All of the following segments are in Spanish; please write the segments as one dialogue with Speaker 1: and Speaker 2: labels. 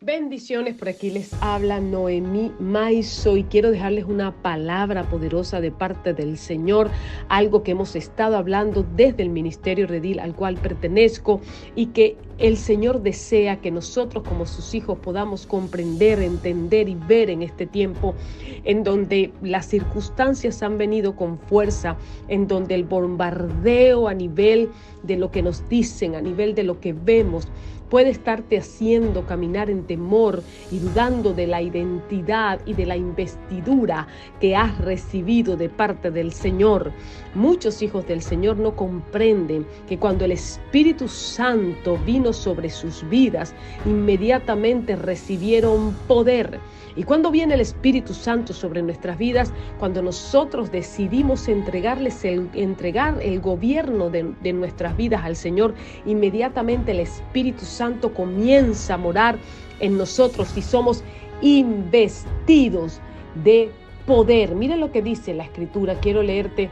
Speaker 1: Bendiciones, por aquí les habla Noemí Maizo y quiero dejarles una palabra poderosa de parte del Señor, algo que hemos estado hablando desde el Ministerio Redil al cual pertenezco y que el Señor desea que nosotros como sus hijos podamos comprender, entender y ver en este tiempo en donde las circunstancias han venido con fuerza, en donde el bombardeo a nivel de lo que nos dicen, a nivel de lo que vemos, puede estarte haciendo caminar en temor y dudando de la identidad y de la investidura que has recibido de parte del Señor. Muchos hijos del Señor no comprenden que cuando el Espíritu Santo vino sobre sus vidas, inmediatamente recibieron poder. Y cuando viene el Espíritu Santo sobre nuestras vidas, cuando nosotros decidimos entregar el gobierno de nuestras vidas al Señor, inmediatamente el Espíritu Santo comienza a morar en nosotros y somos investidos de poder. Mira lo que dice la Escritura. Quiero leerte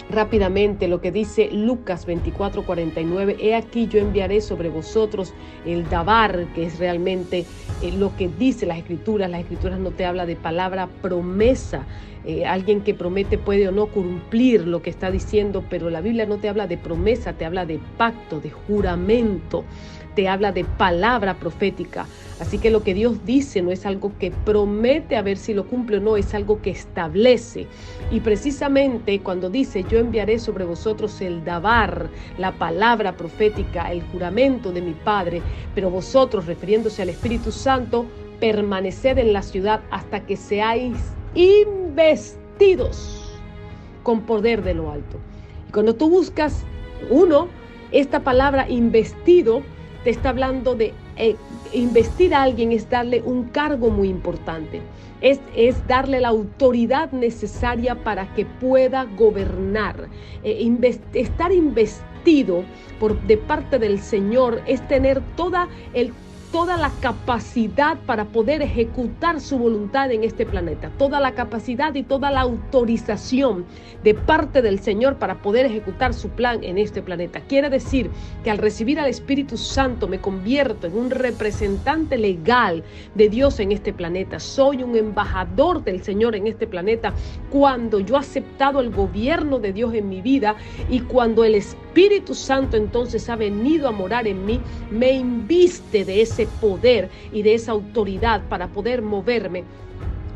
Speaker 1: rápidamente lo que dice Lucas 24:49. He aquí yo enviaré sobre vosotros el dabar, que es realmente lo que dice las Escrituras. Las Escrituras no te habla de palabra promesa. Alguien que promete puede o no cumplir lo que está diciendo, pero la Biblia no te habla de promesa, te habla de pacto, de juramento, te habla de palabra profética. Así que lo que Dios dice no es algo que promete a ver si lo cumple o no, es algo que establece. Y precisamente cuando dice yo enviaré sobre vosotros el dabar, la palabra profética, el juramento de mi Padre, pero vosotros, refiriéndose al Espíritu Santo, permaneced en la ciudad hasta que seáis investidos con poder de lo alto. Y cuando tú buscas esta palabra investido, te está hablando de investir a alguien, es darle un cargo muy importante, es darle la autoridad necesaria para que pueda gobernar. Estar investido de parte del Señor es tener toda la capacidad para poder ejecutar su voluntad en este planeta, toda la capacidad y toda la autorización de parte del Señor para poder ejecutar su plan en este planeta. Quiere decir que al recibir al Espíritu Santo me convierto en un representante legal de Dios en este planeta. Soy un embajador del Señor en este planeta cuando yo he aceptado el gobierno de Dios en mi vida y cuando el Espíritu Santo entonces ha venido a morar en mí, me inviste de ese poder y de esa autoridad para poder moverme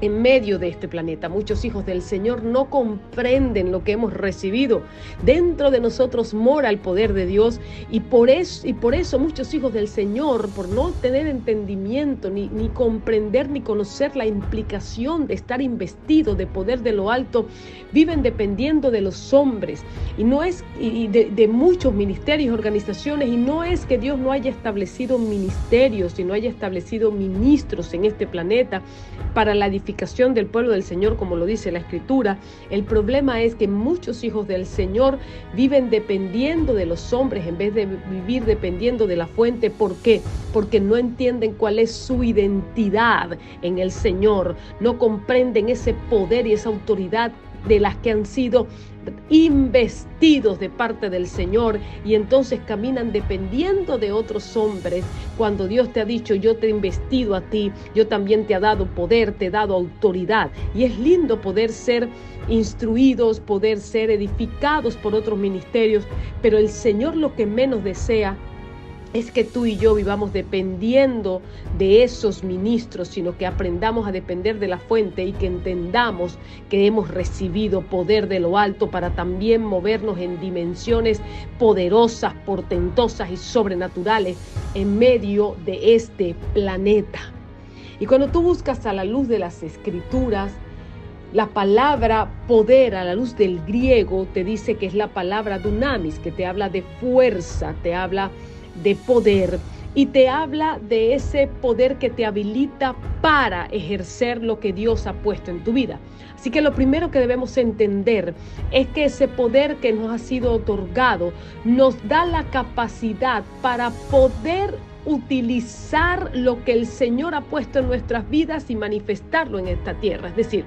Speaker 1: en medio de este planeta. Muchos hijos del Señor no comprenden lo que hemos recibido. Dentro de nosotros mora el poder de Dios y por eso muchos hijos del Señor, por no tener entendimiento, ni comprender, ni conocer la implicación de estar investido de poder de lo alto, viven dependiendo de los hombres y de muchos ministerios y organizaciones, y no es que Dios no haya establecido ministerios y no haya establecido ministros en este planeta para la edificación del pueblo del Señor, como lo dice la Escritura. El problema es que muchos hijos del Señor viven dependiendo de los hombres en vez de vivir dependiendo de la fuente. ¿Por qué? Porque no entienden cuál es su identidad en el Señor, no comprenden ese poder y esa autoridad de las que han sido investidos de parte del Señor, y entonces caminan dependiendo de otros hombres cuando Dios te ha dicho yo te he investido a ti, yo también te he dado poder, te he dado autoridad. Y es lindo poder ser instruidos, poder ser edificados por otros ministerios, pero el Señor lo que menos desea es que tú y yo vivamos dependiendo de esos ministros, sino que aprendamos a depender de la fuente y que entendamos que hemos recibido poder de lo alto para también movernos en dimensiones poderosas, portentosas y sobrenaturales en medio de este planeta. Y cuando tú buscas a la luz de las Escrituras, la palabra poder a la luz del griego te dice que es la palabra dunamis, que te habla de fuerza, te habla de poder y te habla de ese poder que te habilita para ejercer lo que Dios ha puesto en tu vida. Así que lo primero que debemos entender es que ese poder que nos ha sido otorgado nos da la capacidad para poder utilizar lo que el Señor ha puesto en nuestras vidas y manifestarlo en esta tierra. Es decir,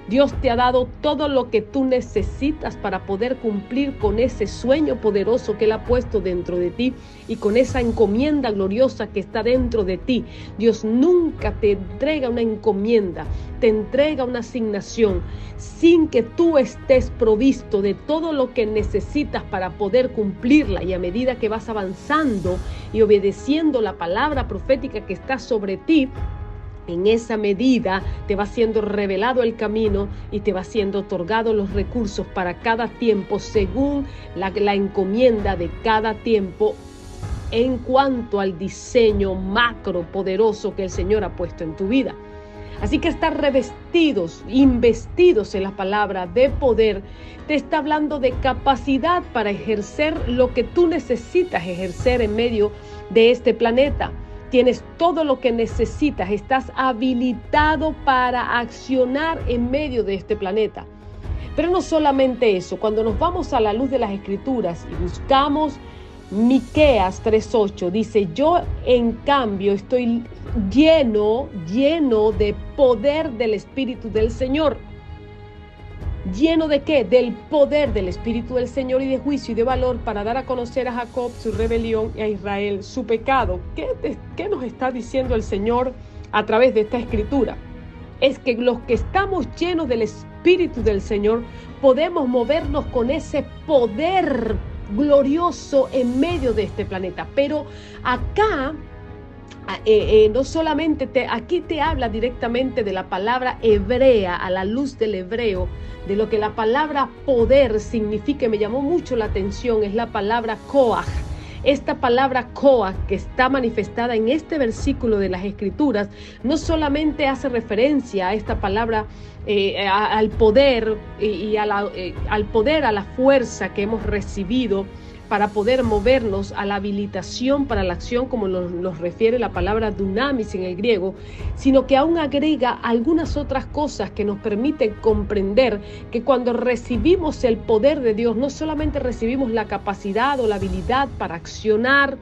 Speaker 1: Dios te ha dado todo lo que tú necesitas para poder cumplir con ese sueño poderoso que Él ha puesto dentro de ti y con esa encomienda gloriosa que está dentro de ti. Dios nunca te entrega una encomienda, te entrega una asignación sin que tú estés provisto de todo lo que necesitas para poder cumplirla. Y a medida que vas avanzando y obedeciendo la palabra profética que está sobre ti, en esa medida te va siendo revelado el camino y te va siendo otorgado los recursos para cada tiempo según la encomienda de cada tiempo en cuanto al diseño macro poderoso que el Señor ha puesto en tu vida. Así que estar revestidos, investidos en la palabra de poder, te está hablando de capacidad para ejercer lo que tú necesitas ejercer en medio de este planeta. Tienes todo lo que necesitas, estás habilitado para accionar en medio de este planeta. Pero no solamente eso, cuando nos vamos a la luz de las Escrituras y buscamos Miqueas 3:8, dice: yo en cambio estoy lleno de poder del Espíritu del Señor. ¿Lleno de qué? Del poder del Espíritu del Señor y de juicio y de valor para dar a conocer a Jacob su rebelión y a Israel su pecado. ¿Qué nos está diciendo el Señor a través de esta escritura? Es que los que estamos llenos del Espíritu del Señor podemos movernos con ese poder glorioso en medio de este planeta. Pero acá no solamente aquí te habla directamente de la palabra hebrea, a la luz del hebreo, de lo que la palabra poder significa. Y me llamó mucho la atención, es la palabra koach. Esta palabra koach que está manifestada en este versículo de las Escrituras no solamente hace referencia a esta palabra, al poder al poder, a la fuerza que hemos recibido para poder movernos, a la habilitación para la acción, como nos refiere la palabra dunamis en el griego, sino que aún agrega algunas otras cosas que nos permiten comprender que cuando recibimos el poder de Dios, no solamente recibimos la capacidad o la habilidad para accionar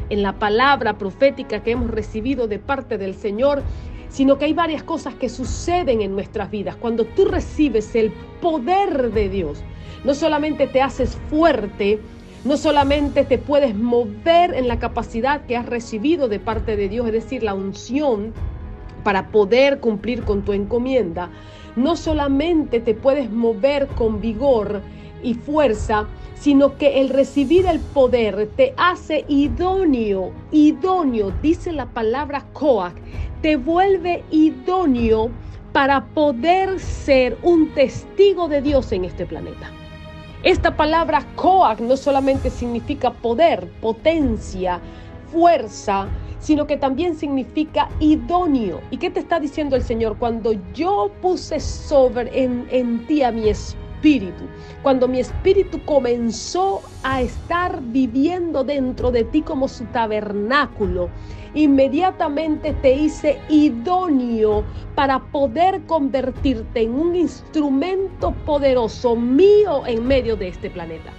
Speaker 1: en la palabra profética que hemos recibido de parte del Señor, sino que hay varias cosas que suceden en nuestras vidas. Cuando tú recibes el poder de Dios, no solamente te haces fuerte, no solamente te puedes mover en la capacidad que has recibido de parte de Dios, es decir, la unción para poder cumplir con tu encomienda, no solamente te puedes mover con vigor y fuerza, sino que el recibir el poder te hace idóneo, dice la palabra koach, te vuelve idóneo para poder ser un testigo de Dios en este planeta. Esta palabra koach no solamente significa poder, potencia, fuerza, sino que también significa idóneo. ¿Y qué te está diciendo el Señor? Cuando yo puse en ti a mi espíritu, cuando mi espíritu comenzó a estar viviendo dentro de ti como su tabernáculo, inmediatamente te hice idóneo para poder convertirte en un instrumento poderoso mío en medio de este planeta.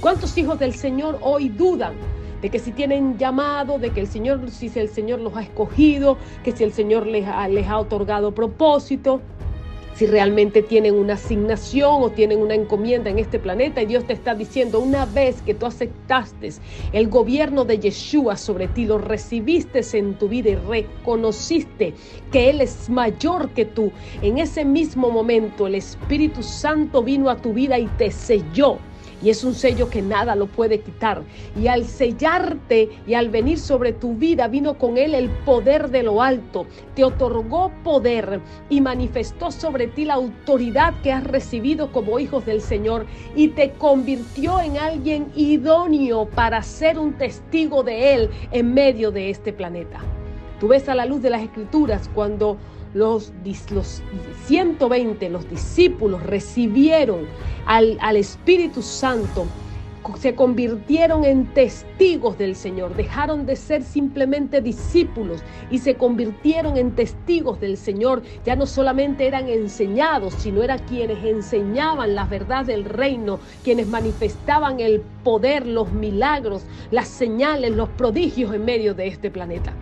Speaker 1: ¿Cuántos hijos del Señor hoy dudan de que si tienen llamado, de que si el Señor los ha escogido, que si el Señor les ha otorgado propósito, si realmente tienen una asignación o tienen una encomienda en este planeta? Y Dios te está diciendo, una vez que tú aceptaste el gobierno de Yeshua sobre ti, lo recibiste en tu vida y reconociste que Él es mayor que tú, en ese mismo momento el Espíritu Santo vino a tu vida y te selló. Y es un sello que nada lo puede quitar. Y al sellarte y al venir sobre tu vida, vino con él el poder de lo alto. Te otorgó poder y manifestó sobre ti la autoridad que has recibido como hijos del Señor. Y te convirtió en alguien idóneo para ser un testigo de él en medio de este planeta. Tú ves a la luz de las Escrituras cuando los 120, los discípulos recibieron al Espíritu Santo, se convirtieron en testigos del Señor, dejaron de ser simplemente discípulos y se convirtieron en testigos del Señor. Ya no solamente eran enseñados, sino eran quienes enseñaban la verdad del reino, quienes manifestaban el poder, los milagros, las señales, los prodigios en medio de este planeta.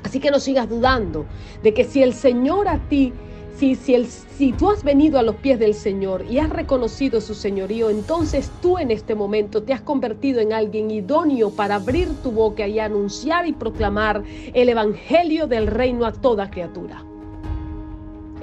Speaker 1: Así que no sigas dudando de que si el Señor a ti Si tú has venido a los pies del Señor y has reconocido su señorío, entonces tú en este momento te has convertido en alguien idóneo para abrir tu boca y anunciar y proclamar el evangelio del reino a toda criatura.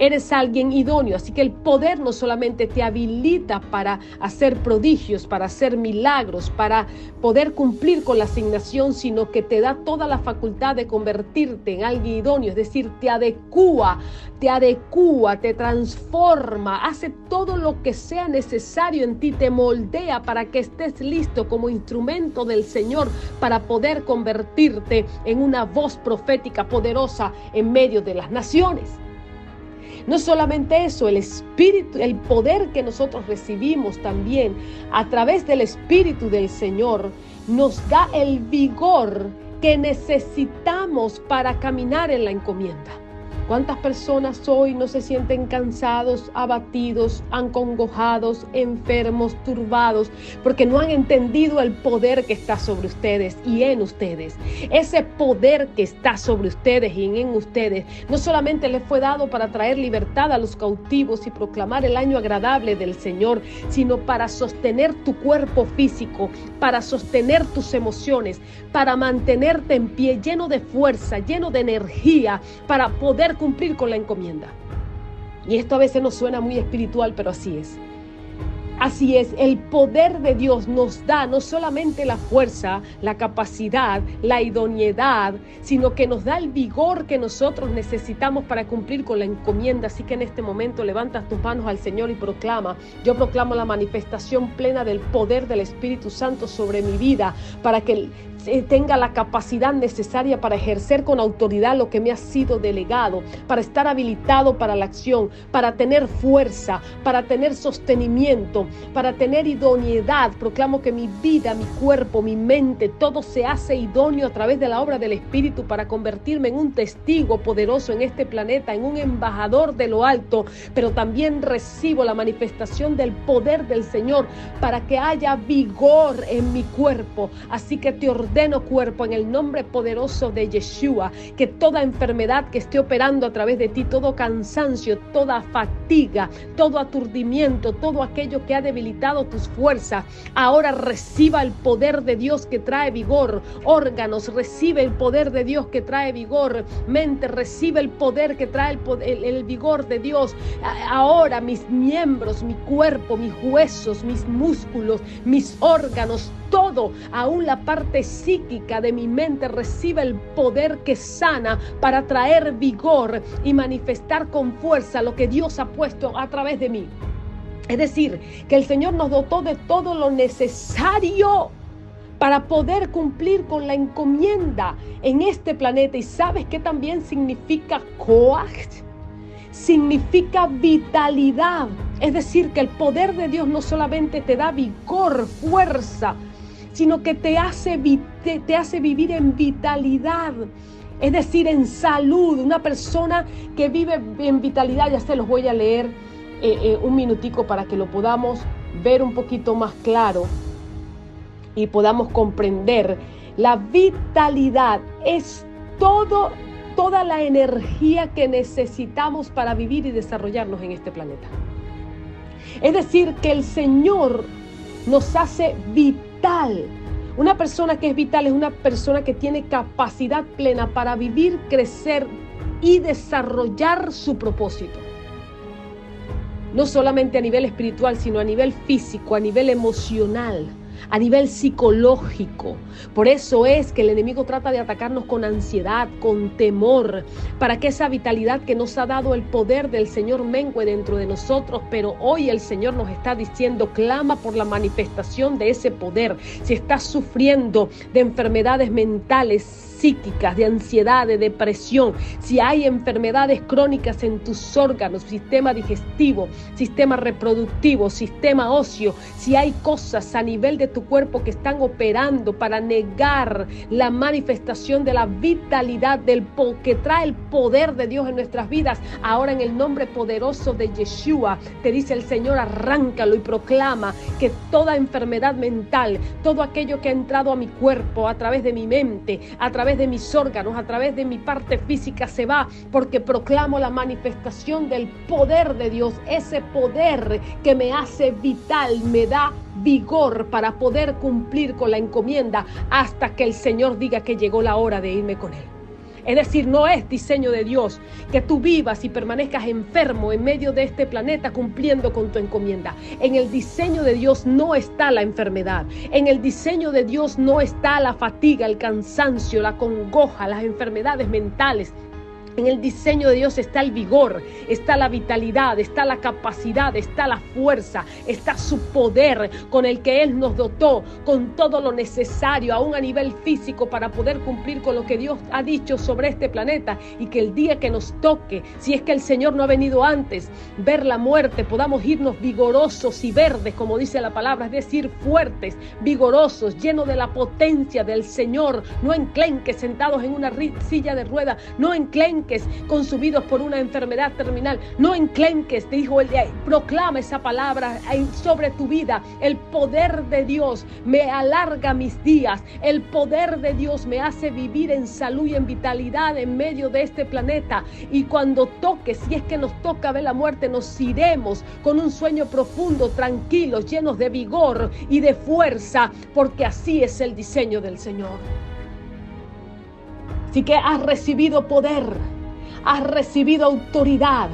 Speaker 1: Eres alguien idóneo, así que el poder no solamente te habilita para hacer prodigios, para hacer milagros, para poder cumplir con la asignación, sino que te da toda la facultad de convertirte en alguien idóneo, es decir, te adecúa, te transforma, hace todo lo que sea necesario en ti, te moldea para que estés listo como instrumento del Señor para poder convertirte en una voz profética poderosa en medio de las naciones. No solamente eso, el Espíritu, el poder que nosotros recibimos también a través del Espíritu del Señor nos da el vigor que necesitamos para caminar en la encomienda. ¿Cuántas personas hoy no se sienten cansados, abatidos, acongojados, enfermos, turbados, porque no han entendido el poder que está sobre ustedes y en ustedes? Ese poder que está sobre ustedes y en ustedes no solamente les fue dado para traer libertad a los cautivos y proclamar el año agradable del Señor, sino para sostener tu cuerpo físico, para sostener tus emociones, para mantenerte en pie, lleno de fuerza, lleno de energía, para poder cumplir con la encomienda. Y esto a veces nos suena muy espiritual, pero así es. Así es, el poder de Dios nos da no solamente la fuerza, la capacidad, la idoneidad, sino que nos da el vigor que nosotros necesitamos para cumplir con la encomienda. Así que en este momento levantas tus manos al Señor y proclama: yo proclamo la manifestación plena del poder del Espíritu Santo sobre mi vida, para que tenga la capacidad necesaria para ejercer con autoridad lo que me ha sido delegado, para estar habilitado para la acción, para tener fuerza, para tener sostenimiento, para tener idoneidad. Proclamo que mi vida, mi cuerpo, mi mente, todo se hace idóneo a través de la obra del Espíritu para convertirme en un testigo poderoso en este planeta, en un embajador de lo alto, pero también recibo la manifestación del poder del Señor para que haya vigor en mi cuerpo. Así que te ordeno, cuerpo, en el nombre poderoso de Yeshua, que toda enfermedad que esté operando a través de ti, todo cansancio, toda fatiga, todo aturdimiento, todo aquello que ha debilitado tus fuerzas, ahora reciba el poder de Dios que trae vigor. Órganos, recibe el poder de Dios que trae vigor. Mente, recibe el poder que trae el vigor de Dios. Ahora mis miembros, mi cuerpo, mis huesos, mis músculos, mis órganos, todo, aún la parte psíquica de mi mente, recibe el poder que sana para traer vigor y manifestar con fuerza lo que Dios ha puesto a través de mí. Es decir, que el Señor nos dotó de todo lo necesario para poder cumplir con la encomienda en este planeta. ¿Y sabes qué también significa Koach? Significa vitalidad. Es decir, que el poder de Dios no solamente te da vigor, fuerza, sino que te hace vivir en vitalidad, es decir, en salud. Una persona que vive en vitalidad, ya se los voy a leer un minutico para que lo podamos ver un poquito más claro y podamos comprender. La vitalidad es toda la energía que necesitamos para vivir y desarrollarnos en este planeta. Es decir, que el Señor nos hace vital. Una persona que es vital es una persona que tiene capacidad plena para vivir, crecer y desarrollar su propósito. No solamente a nivel espiritual, sino a nivel físico, a nivel emocional, a nivel psicológico. Por eso es que el enemigo trata de atacarnos con ansiedad, con temor, para que esa vitalidad que nos ha dado el poder del Señor mengue dentro de nosotros. Pero hoy el Señor nos está diciendo: clama por la manifestación de ese poder. Si estás sufriendo de enfermedades mentales, psíquicas, de ansiedad, de depresión, si hay enfermedades crónicas en tus órganos, sistema digestivo, sistema reproductivo, sistema óseo, si hay cosas a nivel de tu cuerpo que están operando para negar la manifestación de la vitalidad que trae el poder de Dios en nuestras vidas, ahora en el nombre poderoso de Yeshua, te dice el Señor: arráncalo y proclama que toda enfermedad mental, todo aquello que ha entrado a mi cuerpo, a través de mi mente, a través través de mis órganos, a través de mi parte física se va, porque proclamo la manifestación del poder de Dios, ese poder que me hace vital, me da vigor para poder cumplir con la encomienda hasta que el Señor diga que llegó la hora de irme con Él. Es decir, no es diseño de Dios que tú vivas y permanezcas enfermo en medio de este planeta cumpliendo con tu encomienda. En el diseño de Dios no está la enfermedad. En el diseño de Dios no está la fatiga, el cansancio, la congoja, las enfermedades mentales. En el diseño de Dios está el vigor, está la vitalidad, está la capacidad, está la fuerza, está su poder con el que Él nos dotó, con todo lo necesario, aún a nivel físico, para poder cumplir con lo que Dios ha dicho sobre este planeta, y que el día que nos toque, si es que el Señor no ha venido antes, ver la muerte, podamos irnos vigorosos y verdes, como dice la palabra, es decir, fuertes, vigorosos, llenos de la potencia del Señor, no enclenques sentados en una silla de ruedas, no enclenques consumidos por una enfermedad terminal, no enclenques, dijo él, proclama esa palabra sobre tu vida. El poder de Dios me alarga mis días, el poder de Dios me hace vivir en salud y en vitalidad en medio de este planeta, y cuando toque, si es que nos toca ver la muerte, nos iremos con un sueño profundo, tranquilos, llenos de vigor y de fuerza, porque así es el diseño del Señor. Así que has recibido poder, has recibido autoridad,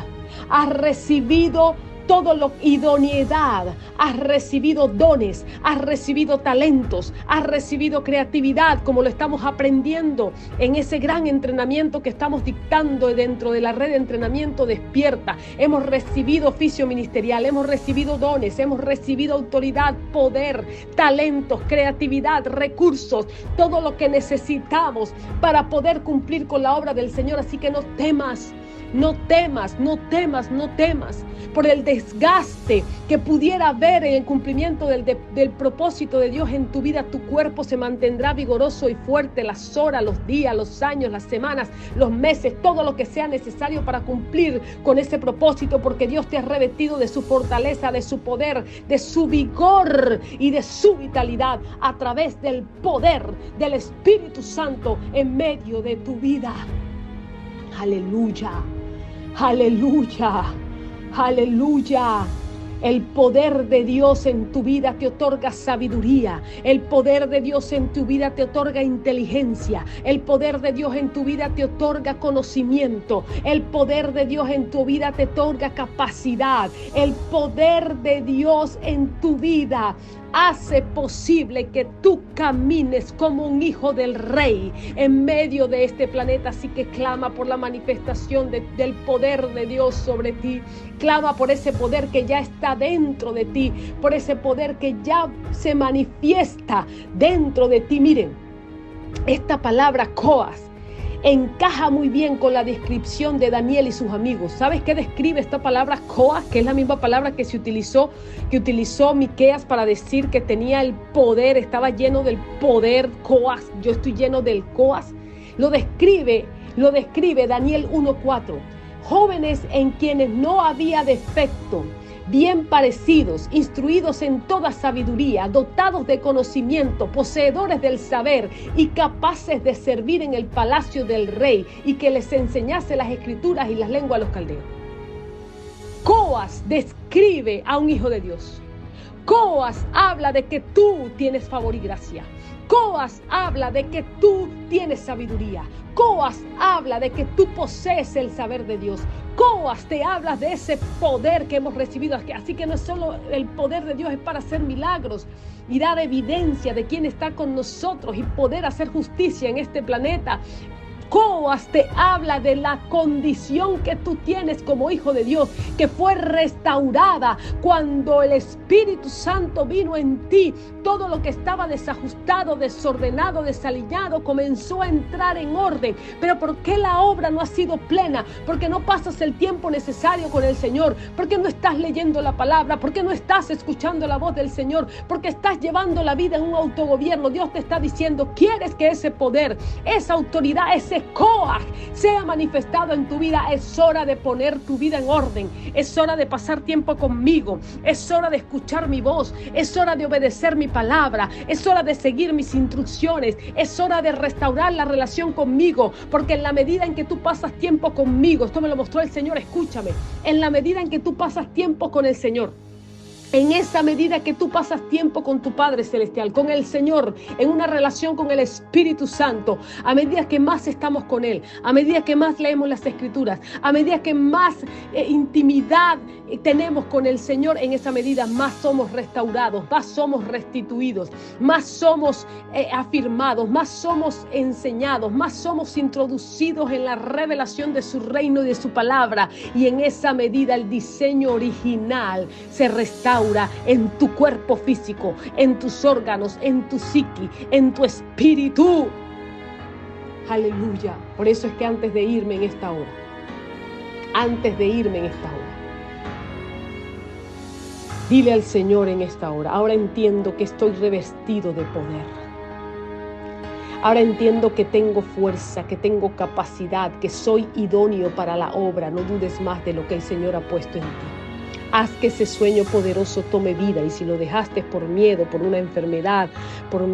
Speaker 1: has recibido todo lo idoneidad, has recibido dones, has recibido talentos, has recibido creatividad, como lo estamos aprendiendo en ese gran entrenamiento que estamos dictando dentro de la red de entrenamiento Despierta. Hemos recibido oficio ministerial, hemos recibido dones, hemos recibido autoridad, poder, talentos, creatividad, recursos, todo lo que necesitamos para poder cumplir con la obra del Señor. Así que no temas. No temas, no temas, no temas por el desgaste que pudiera haber en el cumplimiento del propósito de Dios en tu vida. Tu cuerpo se mantendrá vigoroso y fuerte las horas, los días, los años, las semanas, los meses, todo lo que sea necesario para cumplir con ese propósito, porque Dios te ha revestido de su fortaleza, de su poder, de su vigor y de su vitalidad a través del poder del Espíritu Santo en medio de tu vida. Aleluya. Aleluya, aleluya. El poder de Dios en tu vida te otorga sabiduría. El poder de Dios en tu vida te otorga inteligencia. El poder de Dios en tu vida te otorga conocimiento. El poder de Dios en tu vida te otorga capacidad. El poder de Dios en tu vida hace posible que tú camines como un hijo del Rey en medio de este planeta. Así que clama por la manifestación del poder de Dios sobre ti. Clama por ese poder que ya está dentro de ti, por ese poder que ya se manifiesta dentro de ti. Miren, esta palabra Coas encaja muy bien con la descripción de Daniel y sus amigos. ¿Sabes qué describe esta palabra Coas? Que es la misma palabra que utilizó Miqueas para decir que tenía el poder, estaba lleno del poder. Coas, yo estoy lleno del Coas. Lo describe Daniel 1:4. Jóvenes en quienes no había defecto, bien parecidos, instruidos en toda sabiduría, dotados de conocimiento, poseedores del saber y capaces de servir en el palacio del rey, y que les enseñase las escrituras y las lenguas a los caldeos. Coas describe a un hijo de Dios. Coas habla de que tú tienes favor y gracia. Coas habla de que tú tienes sabiduría. Coas habla de que tú posees el saber de Dios. Coas te habla de ese poder que hemos recibido. Así que no es solo el poder de Dios, es para hacer milagros y dar evidencia de quién está con nosotros y poder hacer justicia en este planeta. Coas te habla de la condición que tú tienes como hijo de Dios, que fue restaurada cuando el Espíritu Santo vino en ti. Todo lo que estaba desajustado, desordenado, desaliñado, comenzó a entrar en orden. Pero ¿por qué la obra no ha sido plena? Porque no pasas el tiempo necesario con el Señor, porque no estás leyendo la palabra, porque no estás escuchando la voz del Señor, porque estás llevando la vida en un autogobierno. Dios te está diciendo, ¿quieres que ese poder, esa autoridad, ese ese Coaj sea manifestado en tu vida. Es hora de poner tu vida en orden. Es hora de pasar tiempo conmigo. Es hora de escuchar mi voz. Es hora de obedecer mi palabra. Es hora de seguir mis instrucciones. Es hora de restaurar la relación conmigo. Porque en la medida en que tú pasas tiempo conmigo, esto me lo mostró el Señor, escúchame. En la medida en que tú pasas tiempo con el Señor, en esa medida que tú pasas tiempo con tu Padre Celestial, con el Señor, en una relación con el Espíritu Santo, a medida que más estamos con Él, a medida que más leemos las Escrituras, a medida que más intimidad tenemos con el Señor, en esa medida más somos restaurados, más somos restituidos, más somos afirmados, más somos enseñados, más somos introducidos en la revelación de su reino y de su palabra. Y en esa medida el diseño original se restaura en tu cuerpo físico, en tus órganos, en tu psiqui, en tu espíritu. Aleluya. Por eso es que antes de irme en esta hora, dile al Señor en esta hora: ahora entiendo que estoy revestido de poder. Ahora entiendo que tengo fuerza, que tengo capacidad, que soy idóneo para la obra. No dudes más de lo que el Señor ha puesto en ti. Haz que ese sueño poderoso tome vida, y si lo dejaste por miedo, por una enfermedad, por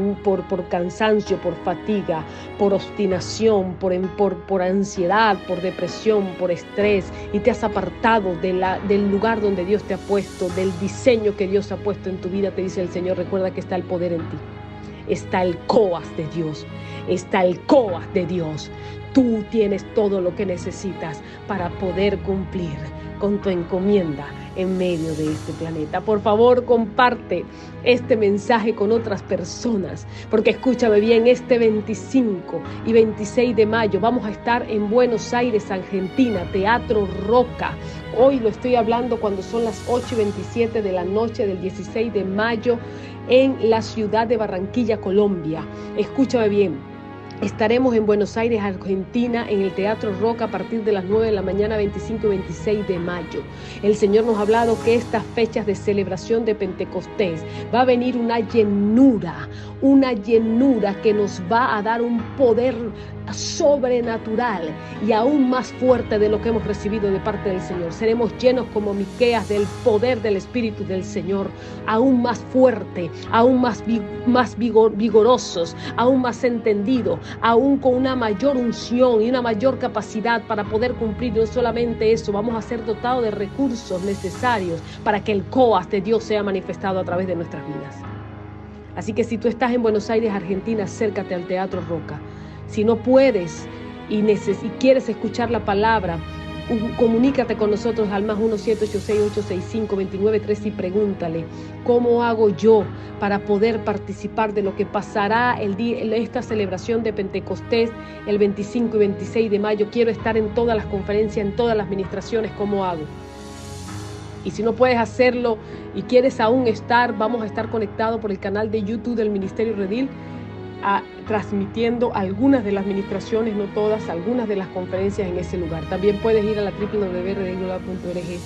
Speaker 1: cansancio, por fatiga, por obstinación, por ansiedad, por depresión, por estrés, y te has apartado del lugar donde Dios te ha puesto, del diseño que Dios ha puesto en tu vida, te dice el Señor: recuerda que está el poder en ti. Está el Coas de Dios. Está el Coas de Dios. Tú tienes todo lo que necesitas para poder cumplir con tu encomienda en medio de este planeta. Por favor, comparte este mensaje con otras personas, porque escúchame bien, este 25 y 26 de mayo vamos a estar en Buenos Aires, Argentina, Teatro Roca. Hoy lo estoy hablando cuando son las 8:27 de la noche del 16 de mayo en la ciudad de Barranquilla, Colombia. Escúchame bien. Estaremos en Buenos Aires, Argentina, en el Teatro Roca a partir de las 9 de la mañana, 25 y 26 de mayo. El Señor nos ha hablado que estas fechas de celebración de Pentecostés va a venir una llenura que nos va a dar un poder sobrenatural y aún más fuerte de lo que hemos recibido de parte del Señor. Seremos llenos como Miqueas del poder del Espíritu del Señor, aún más fuerte, aún más vigorosos, aún más entendidos, aún con una mayor unción y una mayor capacidad para poder cumplir. No solamente eso, vamos a ser dotados de recursos necesarios para que el Coas de Dios sea manifestado a través de nuestras vidas. Así que si tú estás en Buenos Aires, Argentina, acércate al Teatro Roca. Si no puedes y quieres escuchar la palabra, comunícate con nosotros al +1-786-865-2913 y pregúntale: ¿cómo hago yo para poder participar de lo que pasará esta celebración de Pentecostés el 25 y 26 de mayo? Quiero estar en todas las conferencias, en todas las ministraciones, ¿cómo hago? Y si no puedes hacerlo y quieres aún estar, vamos a estar conectados por el canal de YouTube del Ministerio Redil, transmitiendo algunas de las ministraciones, no todas, algunas de las conferencias en ese lugar. También puedes ir a la www.redilglobal.org,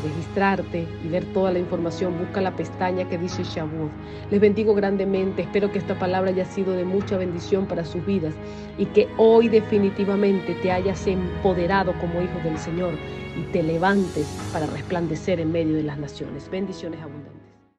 Speaker 1: registrarte y ver toda la información. Busca la pestaña que dice Shavuot. Les bendigo grandemente. Espero que esta palabra haya sido de mucha bendición para sus vidas y que hoy definitivamente te hayas empoderado como hijo del Señor y te levantes para resplandecer en medio de las naciones. Bendiciones abundantes.